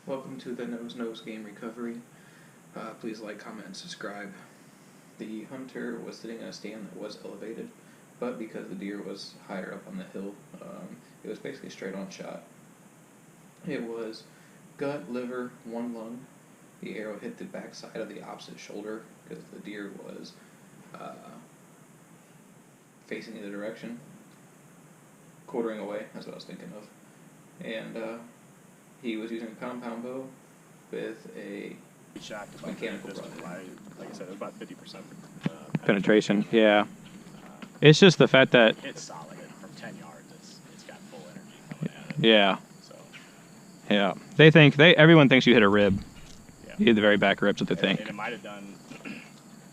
Welcome to the Nose Game Recovery. Please like, comment, and subscribe. The hunter was sitting in a stand that was elevated, but because the deer was higher up on the hill, it was basically straight on shot. It was gut, liver, one lung. The arrow hit the back side of the opposite shoulder because the deer was facing either direction, quartering away. That's what I was thinking of. And he was using a compound bow with a mechanical rod. Like I said, it was about 50% penetration. Yeah. It's just the fact that it's solid. From 10 yards, it's got full energy coming at it. yeah. So Yeah. Everyone thinks you hit a rib. yeah. You hit the very back ribs, what they think. And it might have done.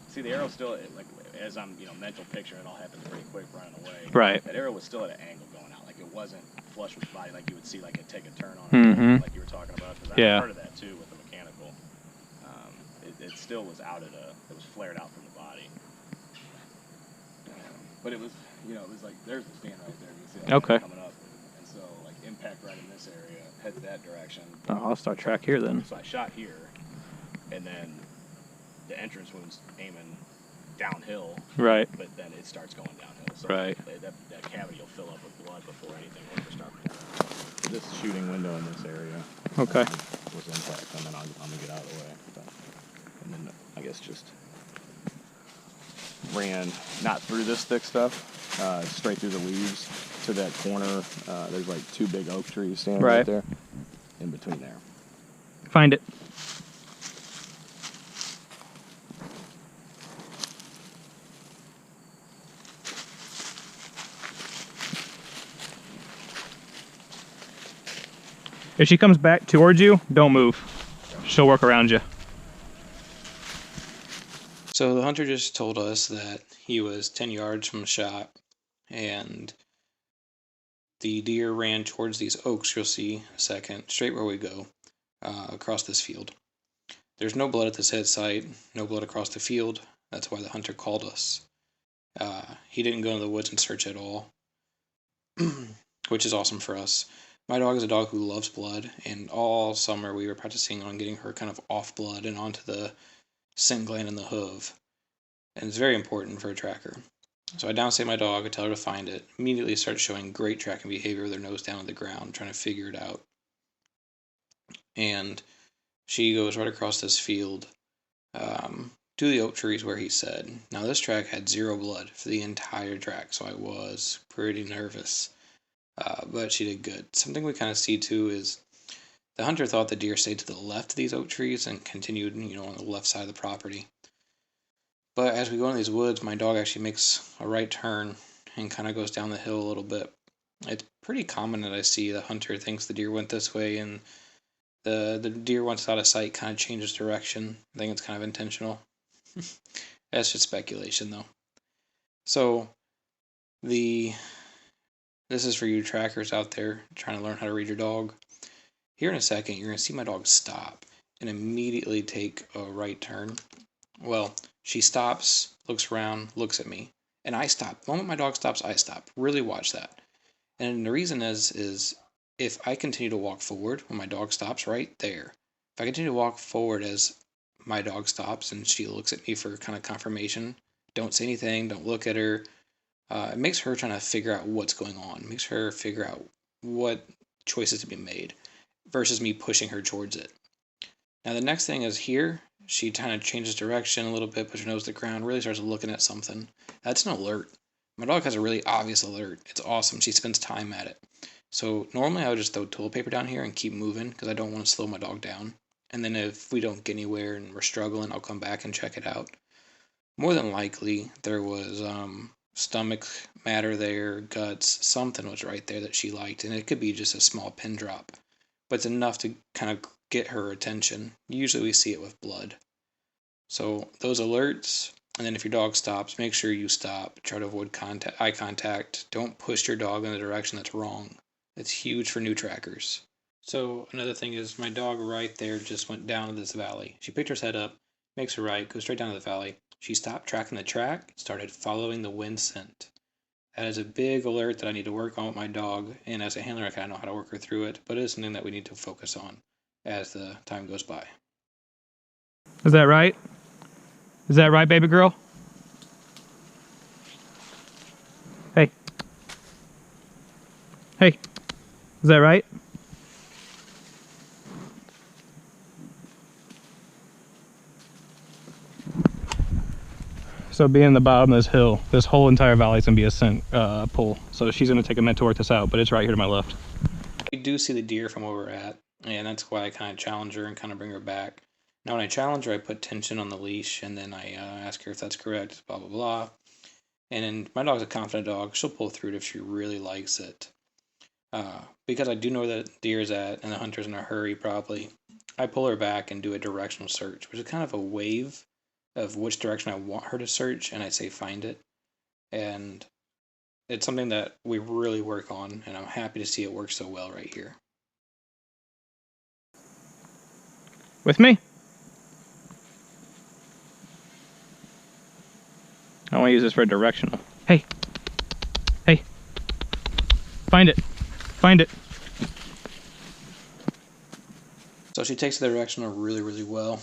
See, the arrow still, like as I'm mental picture, it all happens pretty quick running away. Right. That arrow was still at an angle going out. Like it wasn't flush with the body, like you would see like it take a turn on it, like you were talking about. Because Yeah. I've heard of that too with the mechanical. It still was out it was flared out from the body. But it was, it was like, there's the stand right there. You can see that Okay. coming up. And so, like, impact right in this area, head that direction. Oh, I'll start track here then. So I shot here, and then the entrance wound's aiming downhill. Right. But then it starts going downhill. So Right. that cavity will fill up with blood before anything will ever start pouring. This shooting window in this area Okay. was impact, and then I'm going to get out of the way. And then I guess just ran not through this thick stuff, straight through the leaves to that corner. There's like two big oak trees standing right there, in between there. Find it. If she comes back towards you, don't move. She'll work around you. So the hunter just told us that he was 10 yards from the shot, and the deer ran towards these oaks, you'll see in a second, straight where we go, across this field. There's no blood at this head site, no blood across the field. That's why the hunter called us. He didn't go into the woods and search at all, which is awesome for us. My dog is a dog who loves blood, and all summer we were practicing on getting her kind of off blood and onto the scent gland in the hoof. And it's very important for a tracker. So I downstate my dog, I tell her to find it, immediately starts showing great tracking behavior with her nose down to the ground, trying to figure it out. And she goes right across this field to the oak trees where he said. Now this track had 0 blood for the entire track, so I was pretty nervous. But she did good. Something we kind of see too is the hunter thought the deer stayed to the left of these oak trees and continued, on the left side of the property. But as we go into these woods, my dog actually makes a right turn and kind of goes down the hill a little bit. It's pretty common that I see the hunter thinks the deer went this way, and the deer, once out of sight, kind of changes direction. I think it's kind of intentional. That's just speculation, though. So this is for you trackers out there trying to learn how to read your dog. Here in a second, you're going to see my dog stop and immediately take a right turn. Well, she stops, looks around, looks at me, and I stop. The moment my dog stops, I stop. Really watch that. And the reason is if I continue to walk forward when my dog stops right there, if I continue to walk forward as my dog stops and she looks at me for kind of confirmation, don't say anything, don't look at her, it makes her trying to figure out what's going on. It makes her figure out what choices to be made versus me pushing her towards it. Now the next thing is here, she kind of changes direction a little bit, puts her nose to the ground, really starts looking at something. That's an alert. My dog has a really obvious alert. It's awesome. She spends time at it. So normally I would just throw toilet paper down here and keep moving because I don't want to slow my dog down. And then if we don't get anywhere and we're struggling, I'll come back and check it out. More than likely, there was stomach matter there, guts, something was right there that she liked. And it could be just a small pin drop. But it's enough to kind of get her attention. Usually we see it with blood. So those alerts, and then if your dog stops, make sure you stop. Try to avoid eye contact. Don't push your dog in the direction that's wrong. It's huge for new trackers. So another thing is my dog right there just went down to this valley. She picked her head up, makes a right, goes straight down to the valley. She stopped tracking the track, started following the wind scent. That is a big alert that I need to work on with my dog, and as a handler I kind of know how to work her through it, but it is something that we need to focus on. as the time goes by. Is that right? Is that right, baby girl? Hey. Hey. Is that right? So being the bottom of this hill, this whole entire valley is going to be a scent pull. So she's going to take a minute to work this out, but it's right here to my left. We do see the deer from where we're at, and that's why I kind of challenge her and kind of bring her back. Now when I challenge her, I put tension on the leash, and then I ask her if that's correct, blah, blah, blah. And then my dog's a confident dog. She'll pull through it if she really likes it. Because I do know that deer is at, and the hunter's in a hurry probably, I pull her back and do a directional search, which is kind of a wave of which direction I want her to search, and I say find it. And it's something that we really work on, and I'm happy to see it work so well right here. With me? I want to use this for a directional. Hey. Hey. Find it. Find it. So she takes the directional really, really well.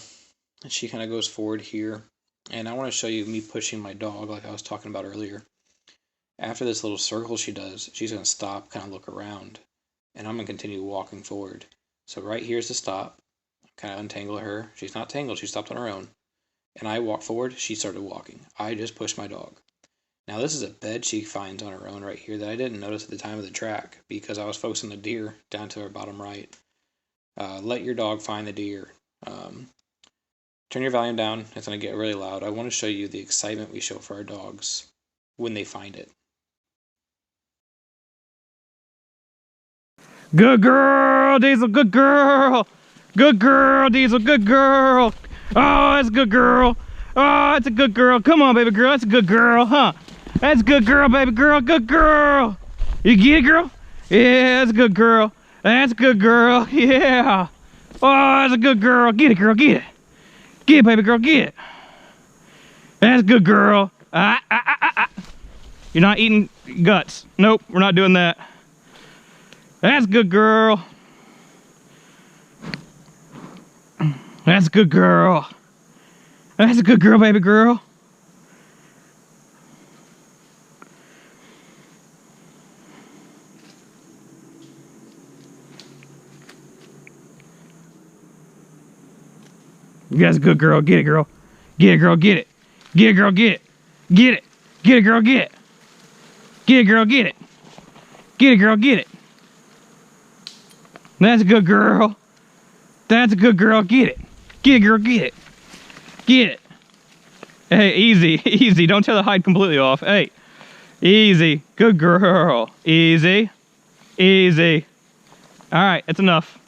And she kind of goes forward here. And I want to show you me pushing my dog like I was talking about earlier. After this little circle she does, she's going to stop, kind of look around. And I'm going to continue walking forward. So right here's the stop. Kind of untangle her. She's not tangled. She stopped on her own. And I walk forward. She started walking. I just pushed my dog. Now this is a bed she finds on her own right here that I didn't notice at the time of the track because I was focusing on the deer down to her bottom right. Let your dog find the deer. Turn your volume down. It's going to get really loud. I want to show you the excitement we show for our dogs when they find it. Good girl, Diesel, good girl. Good girl, Diesel, good girl. Oh, that's a good girl. Oh, that's a good girl. Come on, baby girl. That's a good girl, huh? That's a good girl, baby girl. Good girl. You get it, girl? Yeah, that's a good girl. That's a good girl. Yeah. Oh, that's a good girl. Get it, girl. Get it. Get it, baby girl. Get it. That's a good girl. You're not eating guts. Nope, we're not doing that. That's a good girl. That's a good girl. That's a good girl, baby girl. That's a good girl. Get it, girl. Get it, girl. Get it. Get it, girl. Get it. Get it. Get it, girl. Get it. Get it, girl. Get it. Get it, girl. Get it. That's a good girl. That's a good girl. Get it. Get it, girl. Get it. Get it. Hey, easy. Easy. Don't tear the hide completely off. Hey. Easy. Good girl. Easy. Easy. All right. It's enough.